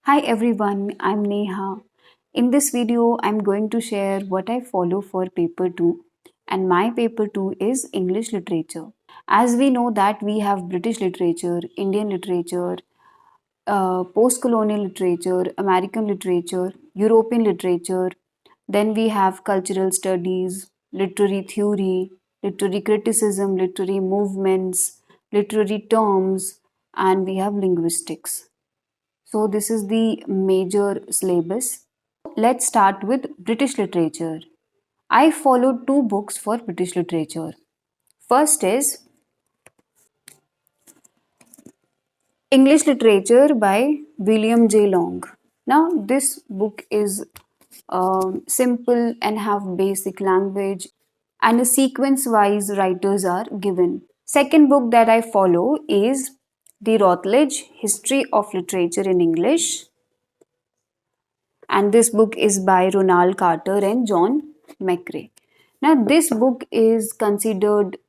Hi everyone, I'm Neha. In this video, I'm going to share what I follow for paper 2, and my paper 2 is English literature. As we know that we have British literature, Indian literature, post-colonial literature, American literature, European literature, then we have cultural studies, literary theory, literary criticism, literary movements, literary terms, and we have linguistics. So this is the major syllabus. Let's start with British literature. I followed two books for British literature. First is English Literature by William J. Long. Now this book is simple and have basic language and a sequence wise writers are given. Second book that I follow is The Routledge History of Literature in English, and this book is by Ronald Carter and John McCrae. Now, this book is considered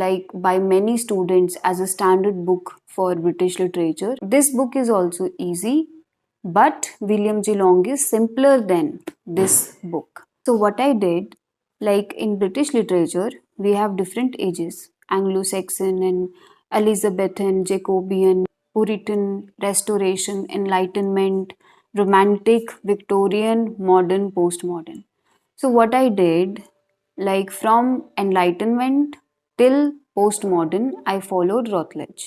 like by many students as a standard book for British literature. This book is also easy, but William J. Long is simpler than this book. So, what I did, like in British literature, we have different ages: Anglo-Saxon and Elizabethan, Jacobean, Puritan, Restoration, Enlightenment, Romantic, Victorian, Modern, Postmodern. So, what I did, like from Enlightenment till Postmodern, I followed Routledge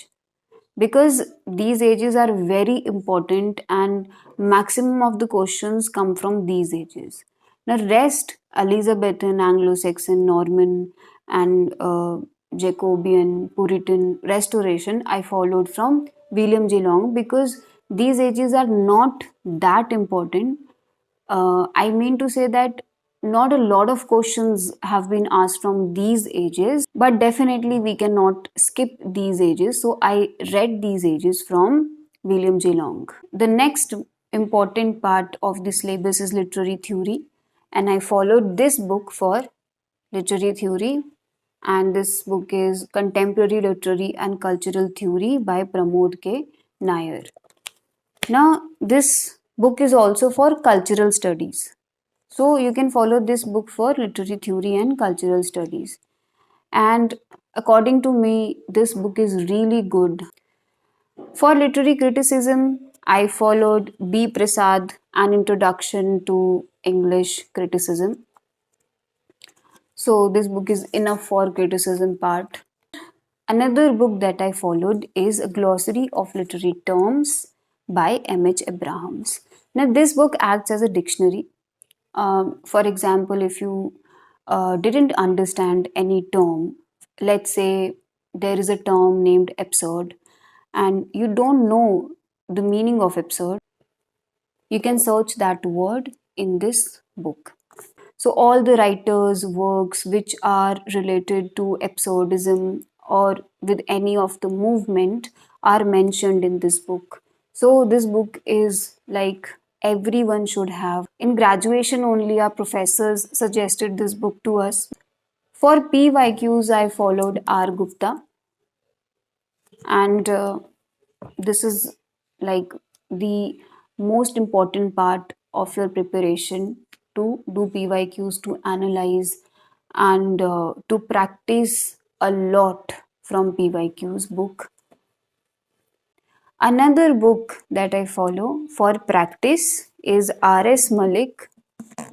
because these ages are very important and maximum of the questions come from these ages. Now rest Elizabethan, Anglo-Saxon, Norman and Jacobean, Puritan, Restoration I followed from William J. Long because these ages are not that important. I mean to say that not a lot of questions have been asked from these ages, but definitely we cannot skip these ages. So I read these ages from William J. Long. The next important part of the syllabus is literary theory, and I followed this book for literary theory. And this book is Contemporary Literary and Cultural Theory by Pramod K. Nair. Now, this book is also for cultural studies. So, you can follow this book for literary theory and cultural studies. And according to me, this book is really good. For literary criticism, I followed B. Prasad, An Introduction to English Criticism. So, this book is enough for criticism part. Another book that I followed is A Glossary of Literary Terms by M.H. Abrahams. Now, this book acts as a dictionary. For example, if you didn't understand any term, let's say there is a term named absurd, and you don't know the meaning of absurd, you can search that word in this book. So, all the writers' works which are related to absurdism or with any of the movement are mentioned in this book. So, this book is like everyone should have. In graduation, only our professors suggested this book to us. For PYQs, I followed R. Gupta, and this is like the most important part of your preparation to do PYQs, to analyze and to practice a lot from PYQs book. Another book that I follow for practice is R.S. Malik,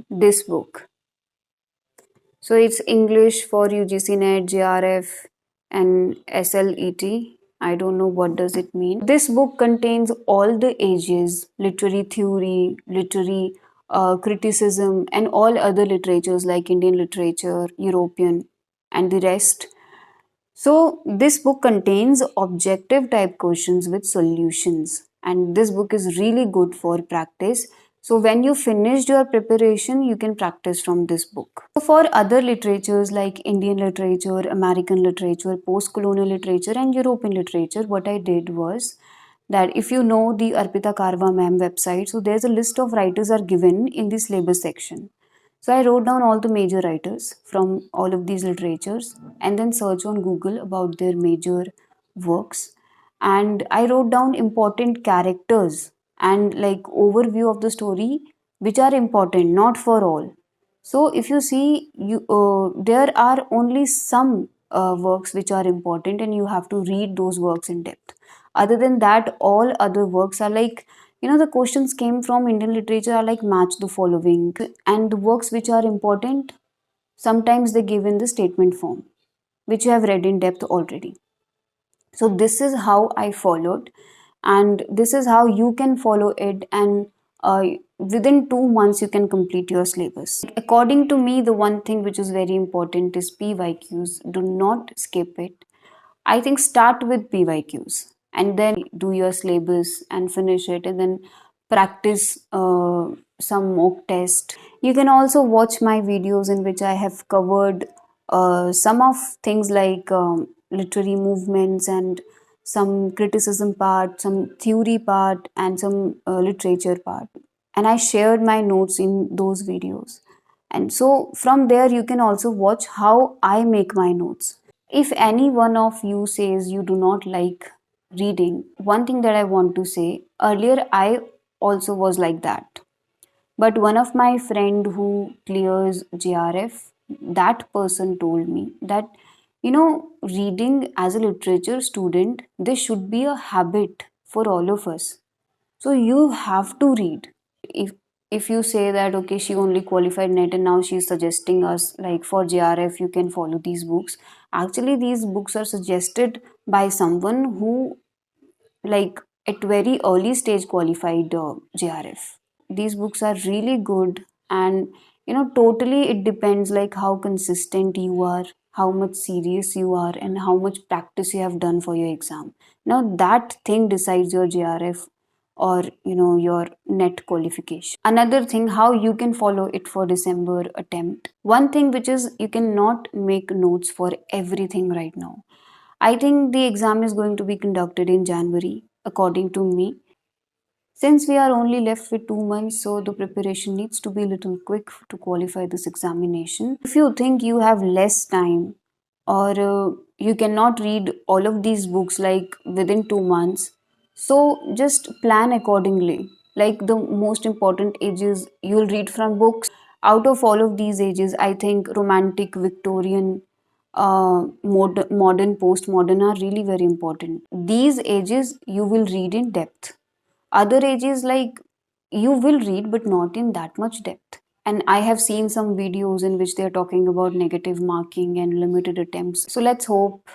this book. So it's English for UGC NET, JRF and SLET. I don't know what does it mean. This book contains all the ages, literary theory, literary criticism and all other literatures like Indian literature, European and the rest. So this book contains objective type questions with solutions, and this book is really good for practice. So when you finished your preparation, you can practice from this book. So for other literatures like Indian literature, American literature, post-colonial literature and European literature, what I did was that if you know the Arpita Karwa ma'am website, so there's a list of writers are given in the syllabus section. So I wrote down all the major writers from all of these literatures and then search on Google about their major works. And I wrote down important characters and like overview of the story, which are important, not for all. So if you see, you there are only some works which are important, and you have to read those works in depth. Other than that, all other works are like, the questions came from Indian literature are like match the following, and the works which are important, sometimes they give in the statement form, which you have read in depth already. So this is how I followed, and this is how you can follow it, and within 2 months you can complete your syllabus. According to me, the one thing which is very important is PYQs. Do not skip it. I think start with PYQs and then do your syllabus and finish it, and then practice some mock test. You can also watch my videos in which I have covered some of things like literary movements and some criticism part, some theory part, and some literature part. And I shared my notes in those videos. And so from there, you can also watch how I make my notes. If any one of you says you do not like reading, one thing that I want to say, earlier I also was like that. But one of my friend who clears JRF, that person told me that, reading as a literature student, this should be a habit for all of us. So you have to read. If you say that okay, she only qualified net and now she's suggesting us like for JRF you can follow these books. Actually, these books are suggested by someone who like at very early stage qualified JRF. These books are really good, and totally it depends like how consistent you are, how much serious you are, and how much practice you have done for your exam. Now that thing decides your JRF or your net qualification. Another thing, how you can follow it for December attempt. One thing which is, you cannot make notes for everything right now. I think the exam is going to be conducted in January, according to me. Since we are only left with 2 months, so the preparation needs to be a little quick to qualify this examination. If you think you have less time, or you cannot read all of these books like within 2 months, so just plan accordingly. Like the most important ages you'll read from books. Out of all of these ages, I think romantic, Victorian, modern, postmodern are really very important. These ages you will read in depth. Other ages, like, you will read but not in that much depth. And I have seen some videos in which they are talking about negative marking and limited attempts. So let's hope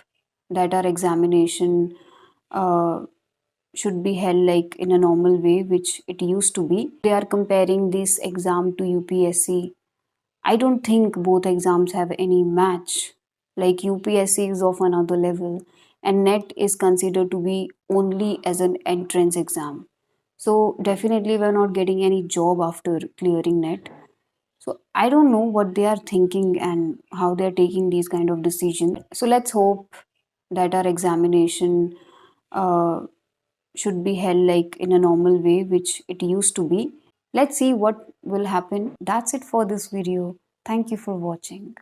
that our examination uh, should be held like in a normal way, which it used to be. They are comparing this exam to UPSC. I don't think both exams have any match. Like UPSC is of another level, and NET is considered to be only as an entrance exam. So definitely we're not getting any job after clearing NET. So I don't know what they are thinking and how they're taking these kind of decisions. So let's hope that our examination uh, should be held like in a normal way, which it used to be. Let's see what will happen. That's it for this video. Thank you for watching.